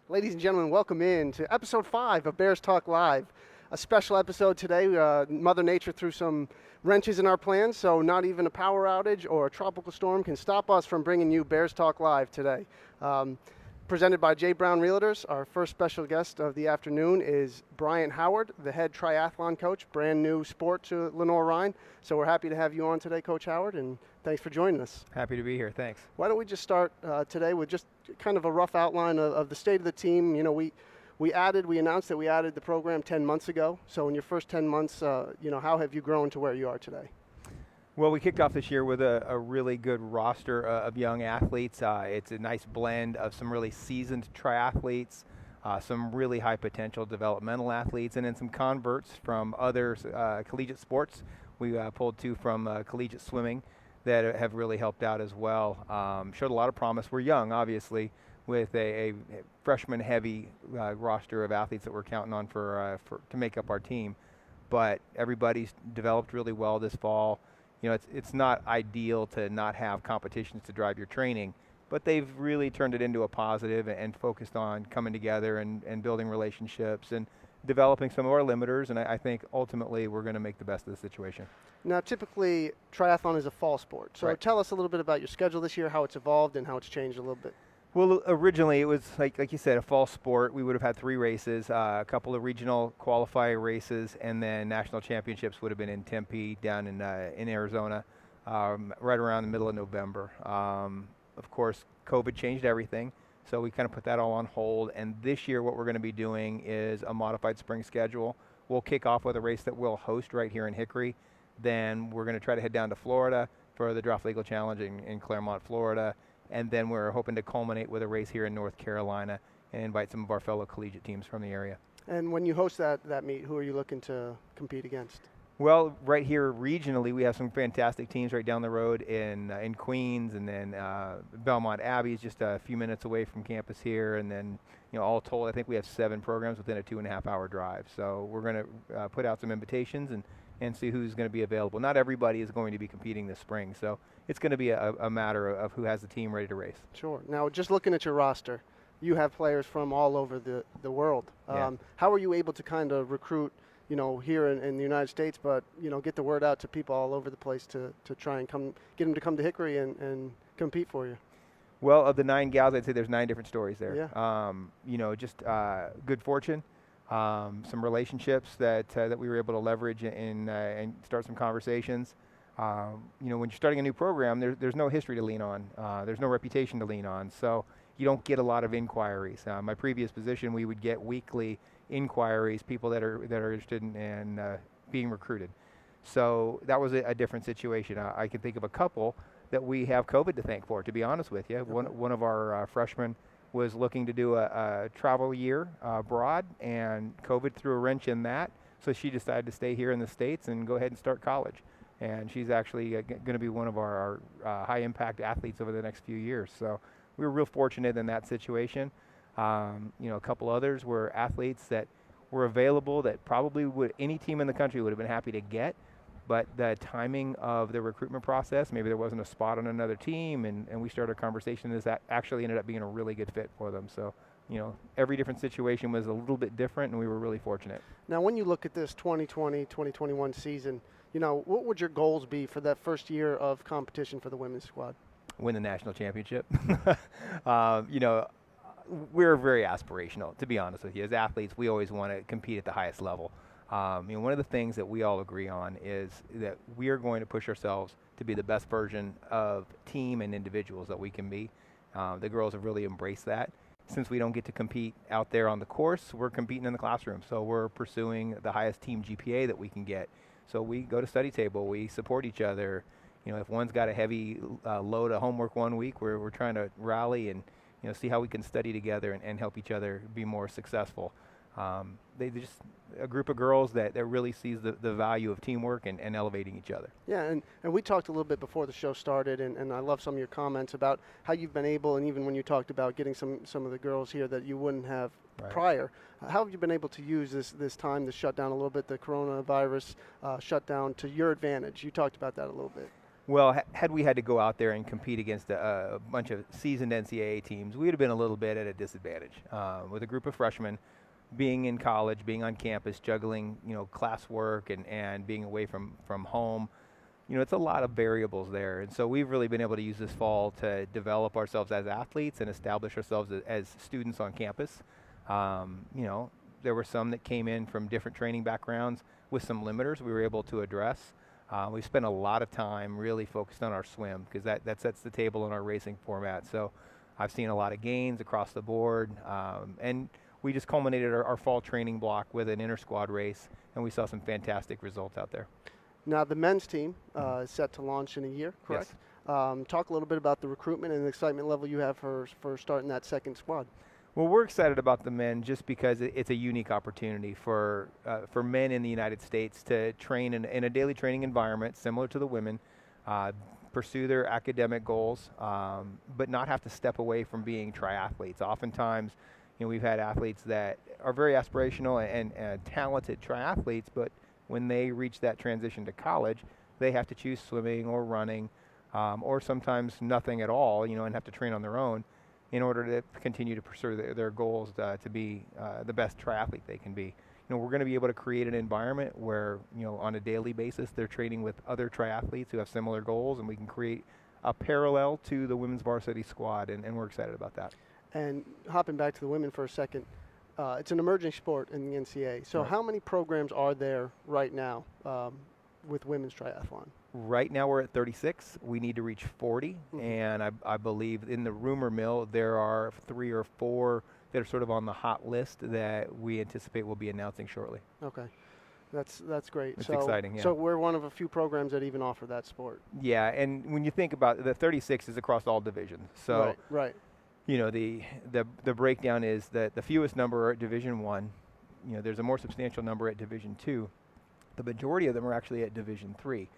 Ladies and gentlemen, welcome in to episode 5 of Bears Talk Live. A special episode today. Mother Nature threw some wrenches in our plans, so not even a power outage or a tropical storm can stop us from bringing you Bears Talk Live today. Presented by J. Brown Realtors, our first special guest of the afternoon is Bryant Howard, the head triathlon coach, brand new sport to Lenoir-Rhyne. So we're happy to have you on today, Coach Howard, and thanks for joining us. Happy to be here, thanks. Why don't we just start today with just kind of a rough outline of the state of the team. You know, we announced that we added the program 10 months ago. So in your first 10 months, how have you grown to where you are today? Well, we kicked off this year with a really good roster of young athletes. It's a nice blend of some really seasoned triathletes, some really high potential developmental athletes, and then some converts from other collegiate sports. We pulled 2 from collegiate swimming that have really helped out as well. Showed a lot of promise. We're young, obviously, with a freshman-heavy roster of athletes that we're counting on to make up our team. But everybody's developed really well this fall. You know, it's not ideal to not have competitions to drive your training, but they've really turned it into a positive and focused on coming together and building relationships and developing some of our limiters, and I think ultimately we're going to make the best of the situation. Now, typically, triathlon is a fall sport. So Right. Tell us a little bit about your schedule this year, how it's evolved, and how it's changed a little bit. Well, originally it was, like you said, a fall sport. We would have had 3 races, a couple of regional qualifying races, and then national championships would have been in Tempe down in Arizona, right around the middle of November. Of course, COVID changed everything, so we kind of put that all on hold. And this year what we're going to be doing is a modified spring schedule. We'll kick off with a race that we'll host right here in Hickory. Then we're going to try to head down to Florida for the Draft Legal Challenge in Claremont, Florida. And then we're hoping to culminate with a race here in North Carolina and invite some of our fellow collegiate teams from the area. And when you host that meet, who are you looking to compete against? Well, right here regionally, we have some fantastic teams right down the road in Queens, and then Belmont Abbey is just a few minutes away from campus here. And then, all told, I think we have 7 programs within a 2.5-hour drive. So we're going to put out some invitations and see who's going to be available. Not everybody is going to be competing this spring, so it's going to be a matter of who has the team ready to race. Sure. Now, just looking at your roster, you have players from all over the world. Yeah. How are you able to kind of recruit, here in the United States, but, get the word out to people all over the place to try and get them to come to Hickory and compete for you? Well, of the 9 gals, I'd say there's 9 different stories there. Yeah. Just good fortune. Some relationships that we were able to leverage and start some conversations. When you're starting a new program, there's no history to lean on. There's no reputation to lean on. So you don't get a lot of inquiries. My previous position, we would get weekly inquiries, people that are interested in being recruited. So that was a different situation. I can think of a couple that we have COVID to thank for, to be honest with you. Okay. One of our freshmen was looking to do a travel year abroad, and COVID threw a wrench in that. So she decided to stay here in the States and go ahead and start college. And she's actually going to be one of our high-impact athletes over the next few years. So we were real fortunate in that situation. A couple others were athletes that were available that probably any team in the country would have been happy to get. But the timing of the recruitment process, maybe there wasn't a spot on another team, and we started a conversation that actually ended up being a really good fit for them. So, every different situation was a little bit different, and we were really fortunate. Now, when you look at this 2020-2021 season, what would your goals be for that first year of competition for the women's squad? Win the national championship. We're very aspirational, to be honest with you. As athletes, we always want to compete at the highest level. One of the things that we all agree on is that we are going to push ourselves to be the best version of team and individuals that we can be. The girls have really embraced that. Since we don't get to compete out there on the course, we're competing in the classroom. So we're pursuing the highest team GPA that we can get. So we go to study table, we support each other. If one's got a heavy load of homework one week, we're trying to rally and see how we can study together and help each other be more successful. They're just a group of girls that really sees the value of teamwork and elevating each other. Yeah, and we talked a little bit before the show started, and I love some of your comments about how you've been able, and even when you talked about getting some of the girls here that you wouldn't have prior, how have you been able to use this time to shut down a little bit the coronavirus shutdown to your advantage? You talked about that a little bit. Well, had we had to go out there and compete against a bunch of seasoned NCAA teams, we would have been a little bit at a disadvantage. With a group of freshmen, being in college, being on campus, juggling, classwork and being away from home, it's a lot of variables there. And so we've really been able to use this fall to develop ourselves as athletes and establish ourselves as students on campus. There were some that came in from different training backgrounds with some limiters we were able to address. We spent a lot of time really focused on our swim because that sets the table in our racing format. So I've seen a lot of gains across the board. And we just culminated our fall training block with an inter-squad race, and we saw some fantastic results out there. Now, the men's team is set to launch in a year, correct? Yes. Talk a little bit about the recruitment and the excitement level you have for starting that second squad. Well, we're excited about the men just because it's a unique opportunity for men in the United States to train in a daily training environment similar to the women, pursue their academic goals, but not have to step away from being triathletes. Oftentimes, we've had athletes that are very aspirational and talented triathletes, but when they reach that transition to college, they have to choose swimming or running, or sometimes nothing at all, and have to train on their own in order to continue to pursue their goals to be the best triathlete they can be. We're going to be able to create an environment where, on a daily basis, they're training with other triathletes who have similar goals, and we can create a parallel to the women's varsity squad, and we're excited about that. And hopping back to the women for a second, it's an emerging sport in the NCAA. So Right. How many programs are there right now with women's triathlon? Right now we're at 36. We need to reach 40, Mhm. and I believe in the rumor mill there are 3 or 4 that are sort of on the hot list that we anticipate will be announcing shortly. Okay, that's great. It's so, exciting, yeah. So we're one of a few programs that even offer that sport. Yeah, and when you think about the 36 is across all divisions. So right. the breakdown is that the fewest number are at Division 1. There's a more substantial number at Division 2. The majority of them are actually at Division 3.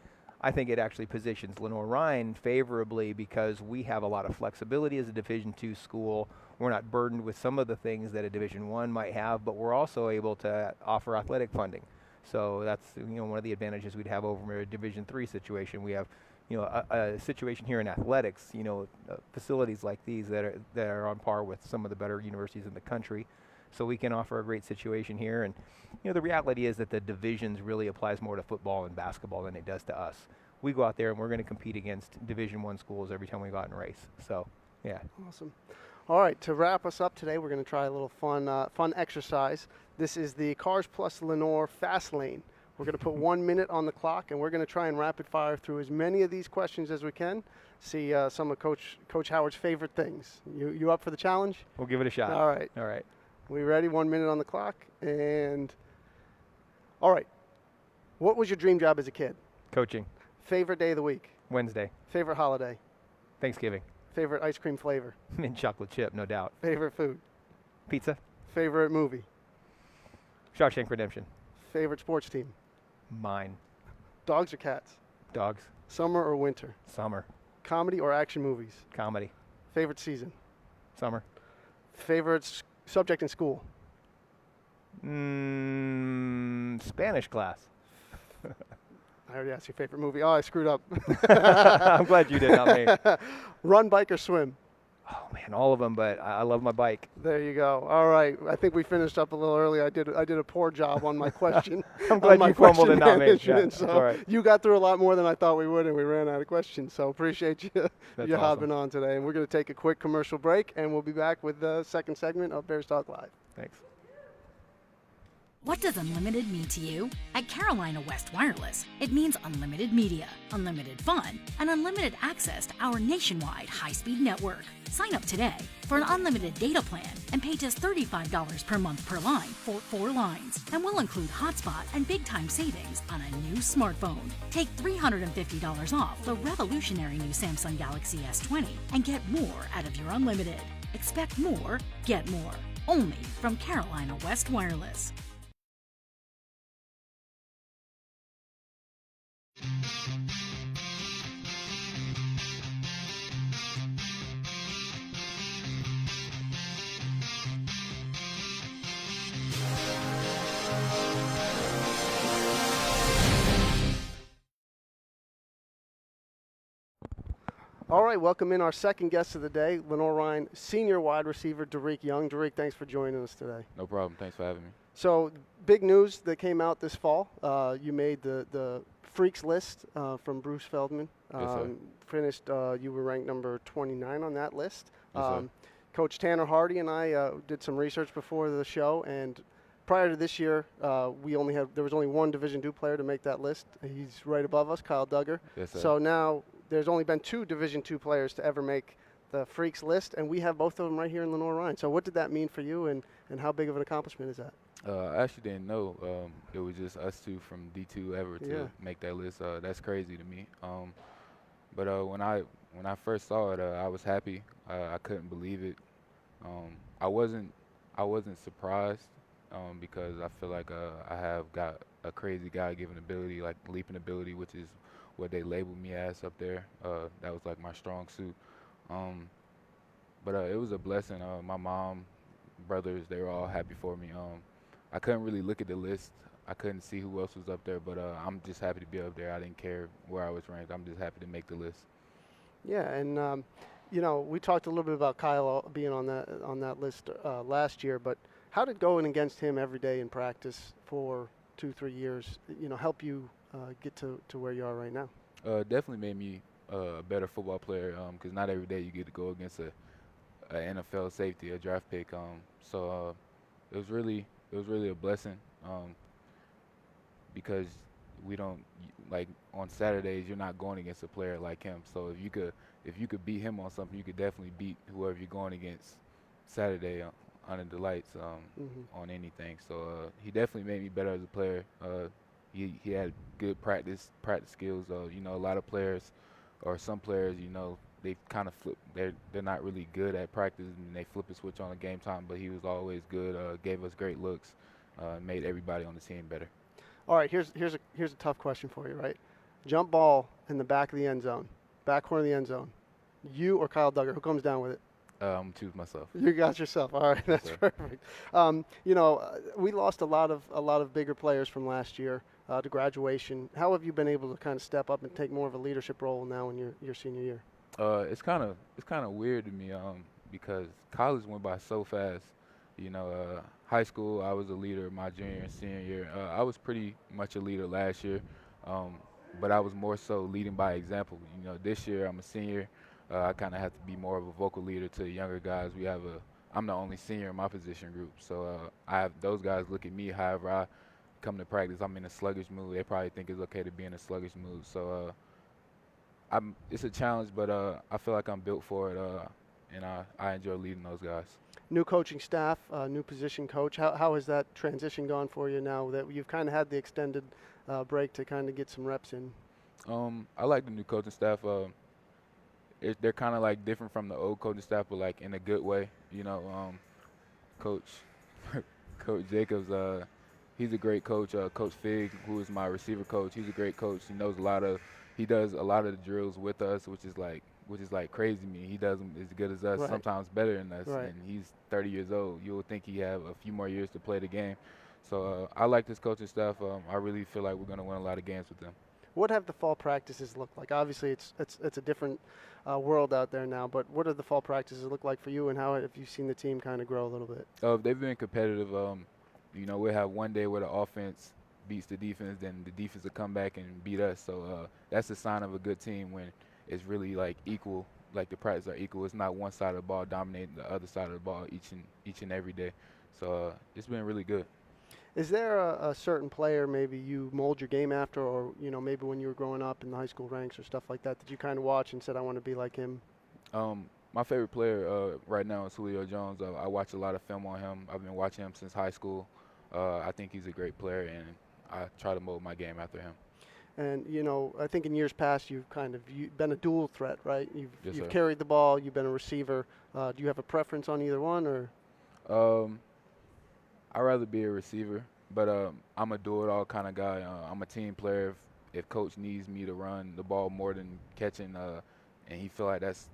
I think it actually positions Lenoir-Rhyne favorably because we have a lot of flexibility as a Division II school. We're not burdened with some of the things that a Division I might have, but we're also able to offer athletic funding. So that's one of the advantages we'd have over a Division III situation. We have a situation here in athletics, facilities like these that are on par with some of the better universities in the country. So we can offer a great situation here. And, the reality is that the divisions really applies more to football and basketball than it does to us. We go out there and we're going to compete against Division I schools every time we go out and race. So, yeah. Awesome. All right, to wrap us up today, we're going to try a little fun exercise. This is the Cars Plus Lenore Fast Lane. We're going to put 1 minute on the clock, and we're going to try and rapid fire through as many of these questions as we can. See some of Coach Howard's favorite things. You up for the challenge? We'll give it a shot. All right. All right. We ready? 1 minute on the clock. And all right. What was your dream job as a kid? Coaching. Favorite day of the week? Wednesday. Favorite holiday? Thanksgiving. Favorite ice cream flavor? Mint chocolate chip, no doubt. Favorite food? Pizza. Favorite movie? Shawshank Redemption. Favorite sports team? Mine. Dogs or cats? Dogs. Summer or winter? Summer. Comedy or action movies? Comedy. Favorite season? Summer. Favorite subject in school? Spanish class. I already asked your favorite movie. Oh, I screwed up. I'm glad you did, not me. Run, bike, or swim? Oh man, all of them, but I love my bike. There you go. All right. I think we finished up a little early. I did a poor job on my question. I'm glad you fumbled and not me. management. Yeah, So all right. you got through a lot more than I thought we would, and we ran out of questions. So appreciate you That's you awesome. hopping on today. And we're going to take a quick commercial break, and we'll be back with the second segment of Bears Talk Live. Thanks. What does unlimited mean to you? At Carolina West Wireless, it means unlimited media, unlimited fun, and unlimited access to our nationwide high-speed network. Sign up today for an unlimited data plan and pay just $35 per month per line for 4 lines, and we'll include hotspot and big-time savings on a new smartphone. Take $350 off the revolutionary new Samsung Galaxy S20 and get more out of your unlimited. Expect more, get more. Only from Carolina West Wireless. All right, welcome in our second guest of the day, Lenoir-Rhyne senior wide receiver Dareke Young. Dareke, thanks for joining us today. No problem. Thanks for having me. So, big news that came out this fall. You made the Freaks list from Bruce Feldman. Yes, sir. Finished, you were ranked number 29 on that list. Yes, sir. Coach Tanner Hardy and I did some research before the show, and prior to this year, there was only one Division II player to make that list. He's right above us, Kyle Duggar. Yes, sir. So now there's only been 2 Division II players to ever make the Freaks list, and we have both of them right here in Lenoir-Rhyne. So what did that mean for you, and how big of an accomplishment is that? I actually didn't know it was just us 2 from D2 ever to make that list. That's crazy to me. But when I first saw it, I was happy. I couldn't believe it. I wasn't surprised because I feel like I have got a crazy God-given ability, like leaping ability, which is what they labeled me as up there. That was like my strong suit. But it was a blessing. My mom, brothers, they were all happy for me. I couldn't really look at the list. I couldn't see who else was up there, but I'm just happy to be up there. I didn't care where I was ranked. I'm just happy to make the list. Yeah, and we talked a little bit about Kyle being on that list last year, but how did going against him every day in practice for 2-3 years, help you get to where you are right now? Definitely made me a better football player because not every day you get to go against a NFL safety, a draft pick. So it was really a blessing because we don't like on Saturdays you're not going against a player like him. So if you could beat him on something, you could definitely beat whoever you're going against Saturday under the lights on anything. So he definitely made me better as a player. He had good practice skills. A lot of players or some players, they kind of flip. They're not really good at practice and they flip a switch on a game time. But he was always good. Gave us great looks. Made everybody on the team better. All right, here's a tough question for you, right? Jump ball in the back of the end zone, back corner of the end zone. You or Kyle Duggar, who comes down with it? I'm gonna choose myself. You got yourself. All right, that's perfect. We lost a lot of bigger players from last year to graduation. How have you been able to kind of step up and take more of a leadership role now in your senior year? It's kind of weird to me because college went by so fast. High school, I was a leader my junior and senior year. I was pretty much a leader last year, but I was more so leading by example. This year I'm a senior. I kind of have to be more of a vocal leader to the younger guys. I'm the only senior in my position group, so I have those guys look at me. However, I come to practice, I'm in a sluggish mood. They probably think it's okay to be in a sluggish mood. So it's a challenge, but I feel like I'm built for it, and I enjoy leading those guys. New coaching staff, new position coach. How has that transition gone for you now that you've kind of had the extended break to kind of get some reps in? I like the new coaching staff. They're kind of like different from the old coaching staff, but like in a good way. Coach Jacobs, he's a great coach. Coach Fig, who is my receiver coach, he's a great coach. He does a lot of the drills with us, which is like crazy to me. He does them as good as us, sometimes better than us. Right. And he's 30 years old. You would think he have a few more years to play the game. So I like this coaching staff. I really feel like we're going to win a lot of games with them. What have the fall practices looked like? Obviously, it's a different world out there now, but what do the fall practices look like for you, and how have you seen the team kind of grow a little bit? They've been competitive. We'll have one day where the offense beats the defense, then the defense will come back and beat us. So that's a sign of a good team when it's really like equal, like the practices are equal. It's not one side of the ball dominating the other side of the ball each and every day. So it's been really good. Is there a certain player maybe you mold your game after, or maybe when you were growing up in the high school ranks or stuff like that you kind of watch and said, I want to be like him? My favorite player right now is Julio Jones. I watch a lot of film on him. I've been watching him since high school. I think he's a great player, and I try to mold my game after him. And, I think in years past you've been a dual threat, right? You've carried the ball, you've been a receiver. Do you have a preference on either one, or? I'd rather be a receiver, but I'm a do-it-all kind of guy. I'm a team player. If coach needs me to run the ball more than catching, and he feel like that's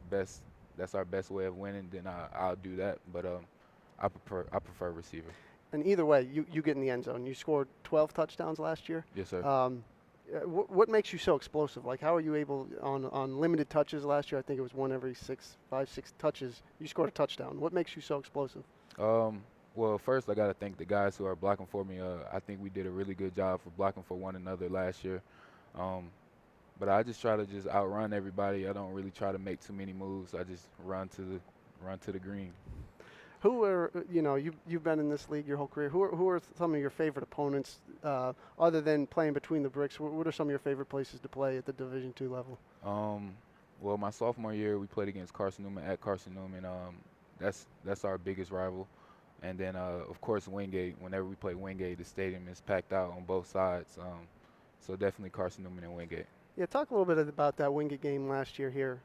our best way of winning, then I'll do that. But I prefer receiver. And either way, you get in the end zone. You scored 12 touchdowns last year. Yes, sir. what makes you so explosive? Like, how are you able, on limited touches last year, I think it was one every 5-6 touches, you scored a touchdown. What makes you so explosive? Well, first I got to thank the guys who are blocking for me. I think we did a really good job for blocking for one another last year. But I just try to just outrun everybody. I don't really try to make too many moves. I just run to the green. Who are, you've been in this league your whole career. Who are some of your favorite opponents, other than playing between the bricks? What are some of your favorite places to play at the Division II level? Well, my sophomore year, we played against Carson Newman at Carson Newman. That's our biggest rival. And then, of course, Wingate. Whenever we play Wingate, the stadium is packed out on both sides. So definitely Carson Newman and Wingate. Yeah, talk a little bit about that Wingate game last year here.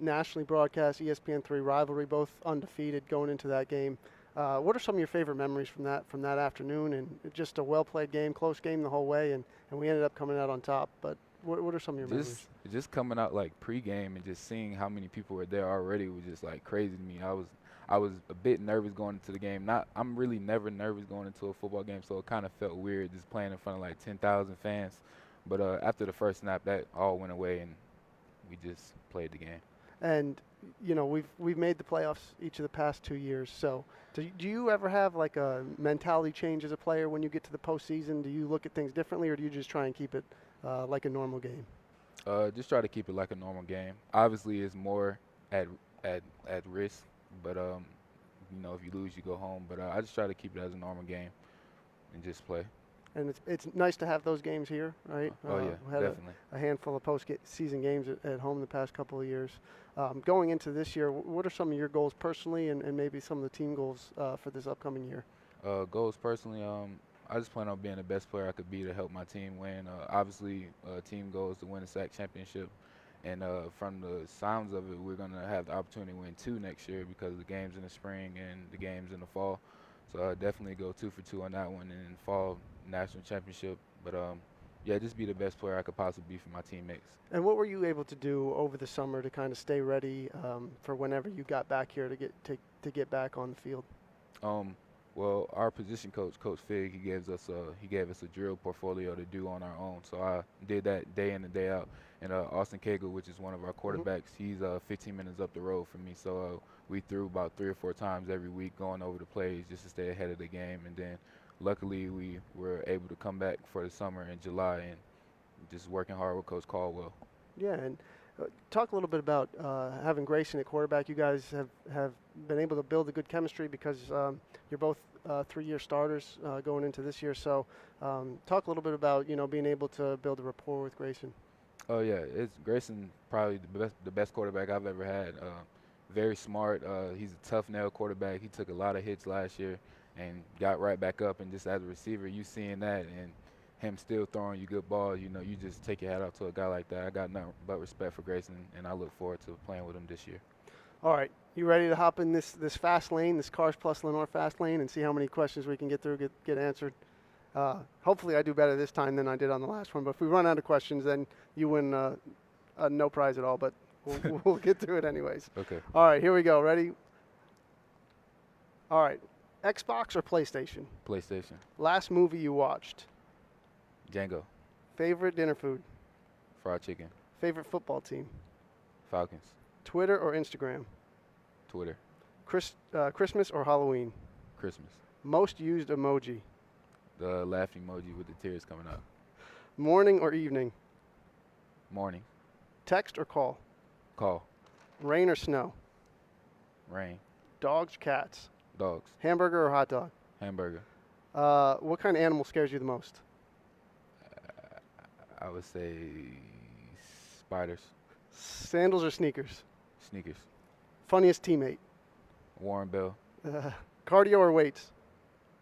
Nationally broadcast, ESPN3 rivalry, both undefeated going into that game. What are some of your favorite memories from that afternoon? And just a well-played game, close game the whole way, and we ended up coming out on top. But what are some of your memories? Just coming out like pregame and just seeing how many people were there already was just like crazy to me. I was a bit nervous going into the game. I'm really never nervous going into a football game, so it kind of felt weird just playing in front of like 10,000 fans. But after the first snap, that all went away, and we just played the game. And we've made the playoffs each of the past 2 years. So do you ever have like a mentality change as a player when you get to the postseason? Do you look at things differently, or do you just try and keep it like a normal game? Just try to keep it like a normal game. Obviously, it's more at risk, but if you lose, you go home. But I just try to keep it as a normal game and just play. And it's nice to have those games here, right? Oh, yeah, we had definitely. A handful of post-season games at home the past couple of years. Going into this year, what are some of your goals personally and maybe some of the team goals for this upcoming year? Goals personally, I just plan on being the best player I could be to help my team win. Obviously, team goal is to win a SAC championship. And from the sounds of it, we're going to have the opportunity to win 2 next year because of the games in the spring and the games in the fall. So I'll definitely go 2 for 2 on that one, and in fall national championship. But just be the best player I could possibly be for my teammates. And what were you able to do over the summer to kind of stay ready for whenever you got back here to get back on the field? Well, our position coach, Coach Fig, he gave us a drill portfolio to do on our own. So I did that day in and day out. And Austin Cagle, which is one of our quarterbacks, he's 15 minutes up the road from me. So we threw about 3 or 4 times every week going over the plays just to stay ahead of the game. And then luckily we were able to come back for the summer in July and just working hard with Coach Caldwell. Yeah, and talk a little bit about having Grayson at quarterback. You guys have been able to build a good chemistry because you're both 3-year starters going into this year. So talk a little bit about being able to build a rapport with Grayson. Oh yeah, Grayson probably the best quarterback I've ever had. Very smart. He's a tough nail quarterback. He took a lot of hits last year and got right back up. And just as a receiver, you seeing that and him still throwing you good balls, you just take your hat off to a guy like that. I got nothing but respect for Grayson, and I look forward to playing with him this year. All right, you ready to hop in this fast lane, this Cars Plus Lenoir fast lane, and see how many questions we can get through, get answered? Hopefully I do better this time than I did on the last one, but if we run out of questions, then you win no prize at all, but we'll get through it anyways. Okay. All right, here we go. Ready? All right, Xbox or PlayStation? PlayStation. Last movie you watched? Django. Favorite dinner food? Fried chicken. Favorite football team? Falcons. Twitter or Instagram? Twitter. Christmas or Halloween? Christmas. Most used emoji? The laughing emoji with the tears coming out. Morning or evening? Morning. Text or call? Call. Rain or snow? Rain. Dogs or cats? Dogs. Hamburger or hot dog? Hamburger. What kind of animal scares you the most? I would say spiders. Sandals or sneakers? Sneakers. Funniest teammate? Warren Bell. Cardio or weights?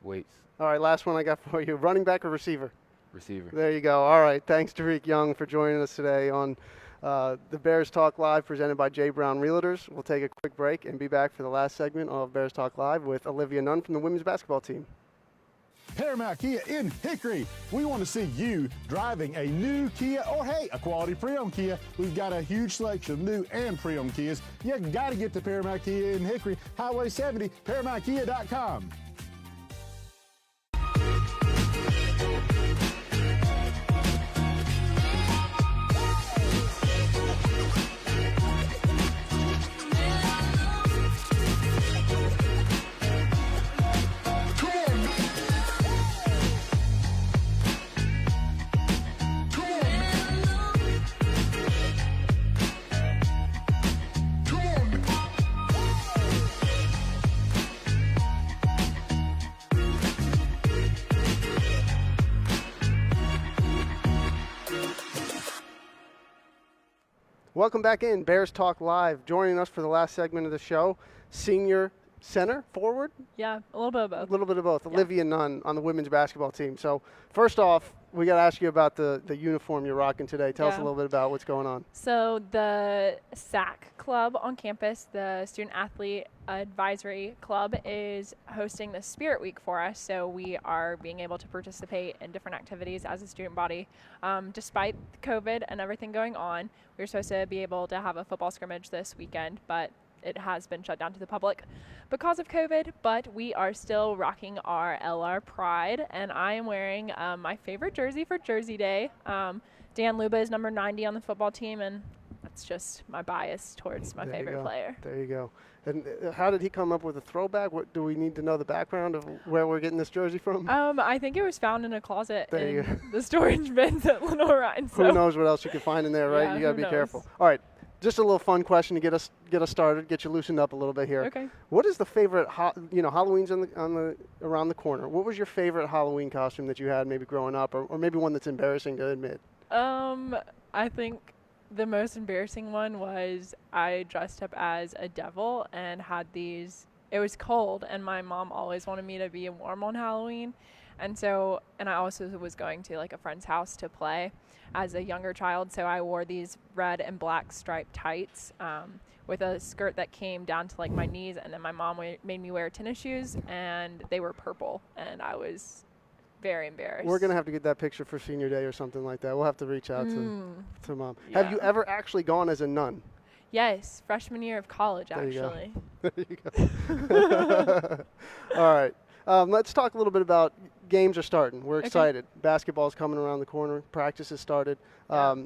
Weights. All right, last one I got for you. Running back or receiver? Receiver. There you go. All right, thanks Dareke Young for joining us today on the Bears Talk Live presented by J. Brown Realtors. We'll take a quick break and be back for the last segment of Bears Talk Live with Olivia Nunn from the women's basketball team. Paramount Kia in Hickory. We want to see you driving a new Kia or, hey, a quality pre-owned Kia. We've got a huge selection of new and pre-owned Kias. You got to get to Paramount Kia in Hickory, Highway 70, ParamountKia.com. Welcome back in, Bears Talk Live. Joining us for the last segment of the show, senior center, forward? Yeah, a little bit of both. A little bit of both. Yeah. Olivia Nunn on the women's basketball team. So first off, we got to ask you about the uniform you're rocking today. Tell us a little bit about what's going on. So the SAC club on campus, the Student Athlete Advisory Club, is hosting the Spirit Week for us. So we are being able to participate in different activities as a student body. Despite COVID and everything going on, we were supposed to be able to have a football scrimmage this weekend, but it has been shut down to the public because of COVID, but we are still rocking our LR Pride, and I am wearing my favorite jersey for Jersey Day. Dan Luba is number 90 on the football team, and that's just my bias towards my favorite player. There you go. And how did he come up with a throwback? What do we need to know the background of where we're getting this jersey from? I think it was found in a closet in the storage bins at Lenoir-Rhyne. Who knows what else you can find in there, right? Yeah, You got to who be knows? careful. All right. Just a little fun question to get us started, get you loosened up a little bit here. Okay. What is the favorite? Halloween's around the corner. What was your favorite Halloween costume that you had, maybe growing up, or maybe one that's embarrassing to admit? I think the most embarrassing one was I dressed up as a devil and had these. It was cold, and my mom always wanted me to be warm on Halloween, and I also was going to like a friend's house to play as a younger child, so I wore these red and black striped tights with a skirt that came down to like my knees, and then my mom made me wear tennis shoes, and they were purple, and I was very embarrassed. We're going to have to get that picture for senior day or something like that. We'll have to reach out to mom. Yeah. Have you ever actually gone as a nun? Yes, freshman year of college, There you go. actually. There you go. All right. Let's talk a little bit about games are starting. We're excited. Basketball's coming around the corner. Practice has started.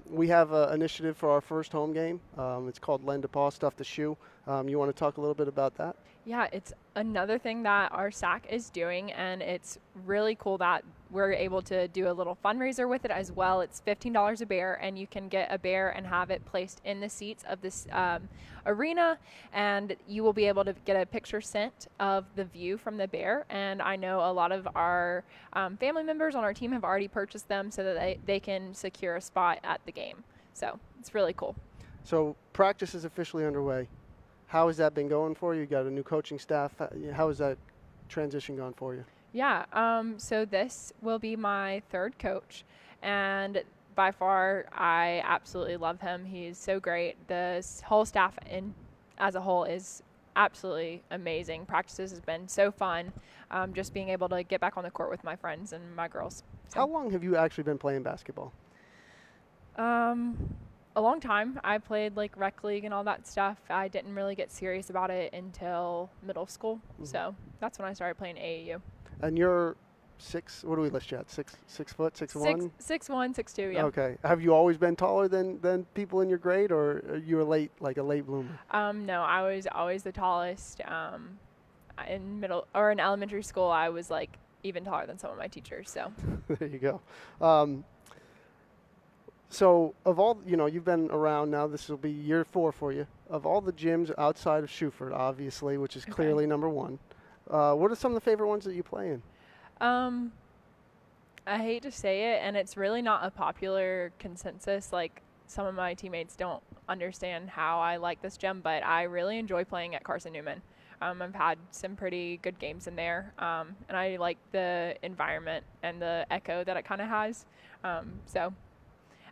We have an initiative for our first home game. It's called Lend a Paw, Stuff the Shoe. You want to talk a little bit about that? Yeah, it's another thing that our SAC is doing, and it's really cool that we're able to do a little fundraiser with it as well. It's $15 a bear, and you can get a bear and have it placed in the seats of this arena, and you will be able to get a picture sent of the view from the bear. And I know a lot of our family members on our team have already purchased them so that they can secure a spot at the game. So it's really cool. So practice is officially underway. How has that been going for you? You got a new coaching staff. How has that transition gone for you? Yeah, so this will be my third coach, and by far, I absolutely love him. He's so great. The whole staff as a whole is absolutely amazing. Practices has been so fun, just being able to get back on the court with my friends and my girls. So. How long have you actually been playing basketball? A long time. I played like rec league and all that stuff. I didn't really get serious about it until middle school, so that's when I started playing AAU. And you're 6. What do we list you at? 6 foot, 6'1"? 6'1", 6'2", yeah. Okay. Have you always been taller than people in your grade, or are you a late bloomer? No, I was always the tallest. In elementary school, I was like even taller than some of my teachers. So. There you go. So of all, you've been around now, this will be year 4 for you. Of all the gyms outside of Shuford, obviously, which is clearly number 1, what are some of the favorite ones that you play in? I hate to say it, and it's really not a popular consensus. Like, some of my teammates don't understand how I like this gym, but I really enjoy playing at Carson Newman. I've had some pretty good games in there, and I like the environment and the echo that it kind of has. So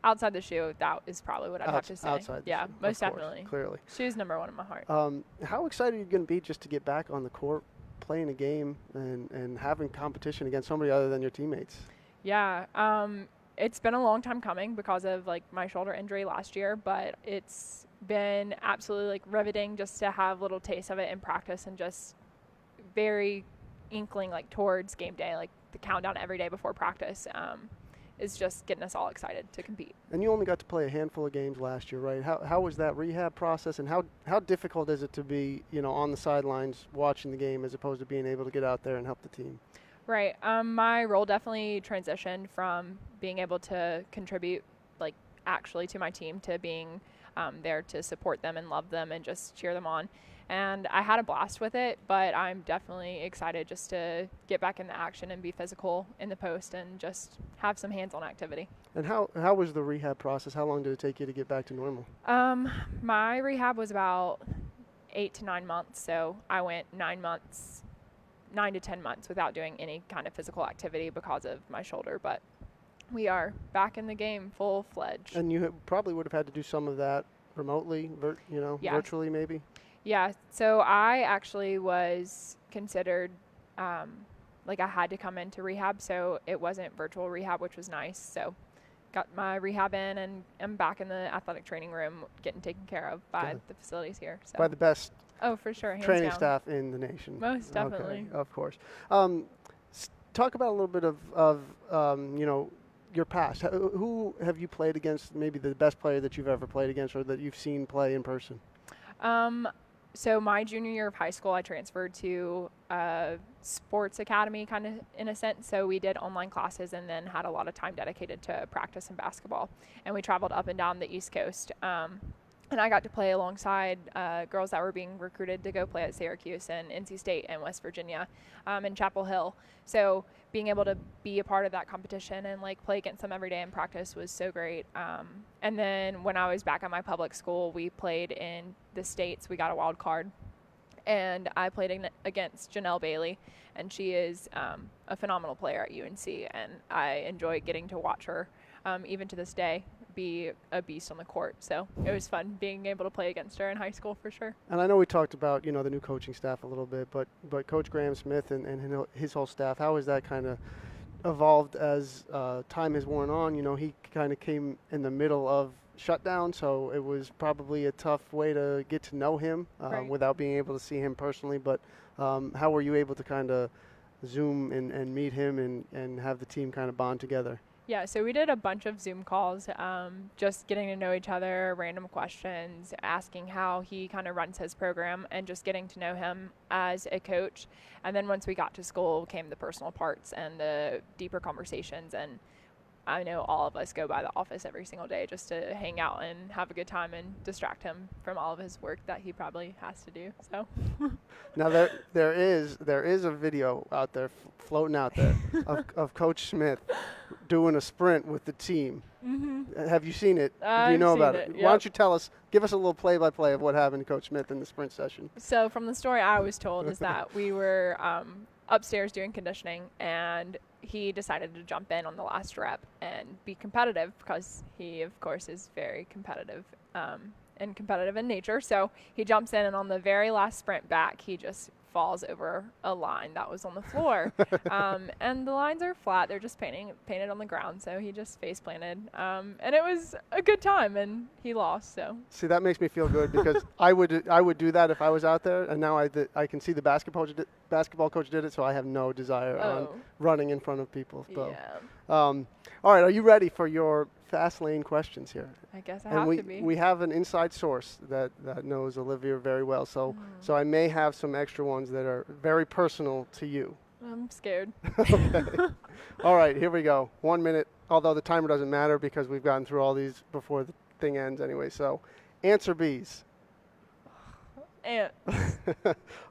outside the shoe, that is probably what I'd have to say. Outside the shoe, most of course, definitely. clearly. Shoe's number 1 in my heart. How excited are you going to be just to get back on the court, playing a game, and having competition against somebody other than your teammates? Yeah, it's been a long time coming because of like my shoulder injury last year, but it's been absolutely like riveting just to have little taste of it in practice, and just very inkling like towards game day, like the countdown every day before practice is just getting us all excited to compete. And you only got to play a handful of games last year, right? How was that rehab process, and how difficult is it to be on the sidelines watching the game as opposed to being able to get out there and help the team? Right. My role definitely transitioned from being able to contribute like actually to my team to being there to support them and love them and just cheer them on. And I had a blast with it, but I'm definitely excited just to get back in the action and be physical in the post and just have some hands-on activity. And how was the rehab process? How long did it take you to get back to normal? My rehab was about 8 to 9 months, so I went 9 to 10 months without doing any kind of physical activity because of my shoulder, but we are back in the game full-fledged. And you probably would have had to do some of that remotely, virtually maybe? Yeah, so I actually was considered, like I had to come into rehab, so it wasn't virtual rehab, which was nice. So got my rehab in, and I'm back in the athletic training room getting taken care of by the facilities here. So. By the best for sure, hands training down. staff in the nation. Most definitely. Okay, of course. Talk about a little bit of your past. Who have you played against, maybe the best player that you've ever played against or that you've seen play in person? So my junior year of high school, I transferred to a sports academy kind of in a sense. So we did online classes and then had a lot of time dedicated to practice and basketball. And we traveled up and down the East Coast. And I got to play alongside girls that were being recruited to go play at Syracuse and NC State and West Virginia and Chapel Hill. So being able to be a part of that competition and like play against them every day in practice was so great. And then when I was back at my public school, we played in the States. We got a wild card. And I played against Janelle Bailey, and she is a phenomenal player at UNC, and I enjoy getting to watch her, even to this day, be a beast on the court. So it was fun being able to play against her in high school for sure. And I know we talked about, the new coaching staff a little bit, but Coach Graham Smith and his whole staff, how has that kind of evolved as time has worn on? He kind of came in the middle of shutdown, so it was probably a tough way to get to know him Right. without being able to see him personally. But how were you able to kind of Zoom and meet him and have the team kind of bond together? Yeah, so we did a bunch of Zoom calls, just getting to know each other, random questions, asking how he kind of runs his program, and just getting to know him as a coach. And then once we got to school came the personal parts and the deeper conversations. And I know all of us go by the office every single day just to hang out and have a good time and distract him from all of his work that he probably has to do. So Now there is a video out there floating out there of Coach Smith doing a sprint with the team. Mm-hmm. Have you seen it? Do you know about it? Yep. Why don't you give us a little play-by-play of what happened to Coach Smith in the sprint session? So from the story I was told is that we were upstairs doing conditioning, and he decided to jump in on the last rep and be competitive because he, of course, is very competitive and competitive in nature. So he jumps in, and on the very last sprint back, he just falls over a line that was on the floor. And the lines are flat. They're just painted on the ground. So he just face planted. And it was a good time, and he lost. So See, that makes me feel good because I would do that if I was out there, and now I can see the basketball coach did it, so I have no desire on running in front of people. So. yeah, All right, are you ready for your fast lane questions here? I guess I And have we, to be. we have an inside source that knows Olivia very well, so I may have some extra ones that are very personal to you. I'm scared. Okay. All right, here we go. 1 minute, although the timer doesn't matter because we've gotten through all these before the thing ends anyway. So, answer B's. Ants.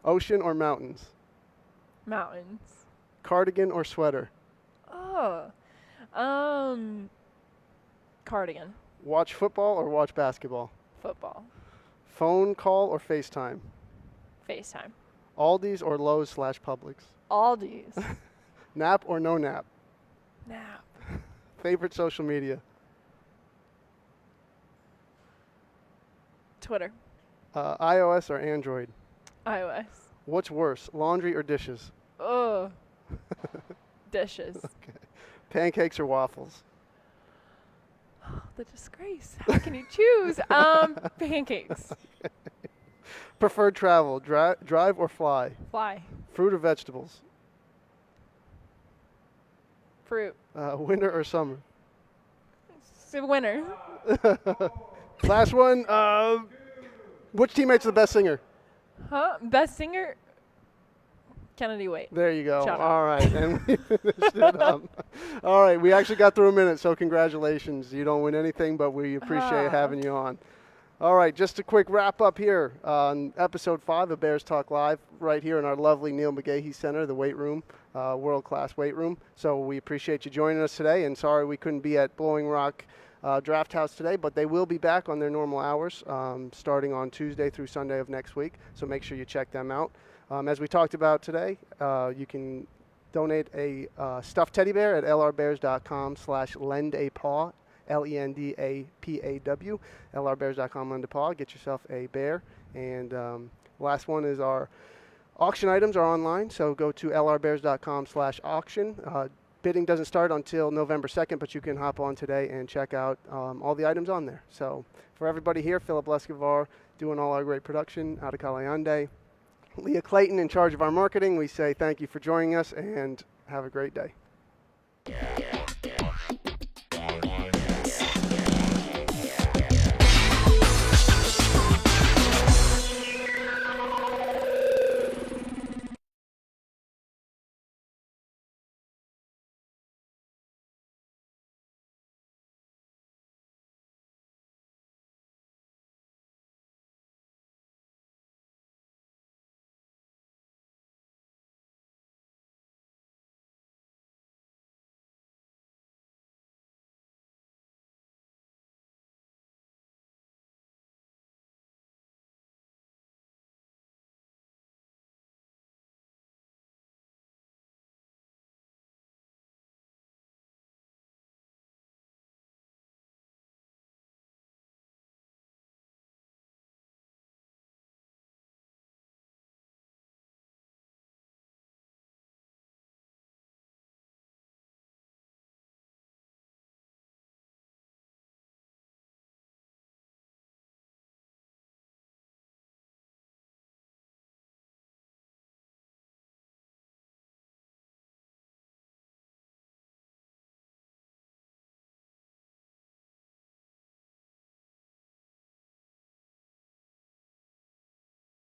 Ocean or mountains? Mountains. Cardigan or sweater? Oh. Cardigan. Watch football or watch basketball? Football. Phone call or FaceTime? FaceTime. Aldi's or Lowe's/Publix? Aldi's. Nap or no nap? Nap. Favorite social media? Twitter. iOS or Android? iOS. What's worse, laundry or dishes? Oh. Dishes. Pancakes or waffles? The disgrace. How can you choose? Pancakes. Preferred travel, drive or fly? Fly. Fruit or vegetables? Fruit. Winter or summer? It's a winner. Last one. Which teammate's the best singer? Huh? Best singer? Kennedy Wait. There you go. Shout out. All right. And we finished it up. All right. We actually got through a minute, so congratulations. You don't win anything, but we appreciate having you on. All right, just a quick wrap up here on episode 5 of Bears Talk Live, right here in our lovely Neil McGeachy Center, the weight room, world-class weight room. So we appreciate you joining us today, and sorry we couldn't be at Blowing Rock Draft House today, but they will be back on their normal hours starting on Tuesday through Sunday of next week, so make sure you check them out. As we talked about today, you can donate a stuffed teddy bear at lrbears.com/lendapaw. LENDAPAW, lrbears.com, lend a paw. Get yourself a bear. And last one is our auction items are online, so go to lrbears.com/auction. Bidding doesn't start until November 2nd, but you can hop on today and check out all the items on there. So for everybody here, Philip Lescavar doing all our great production out of Calayande. Leah Clayton in charge of our marketing. We say thank you for joining us and have a great day.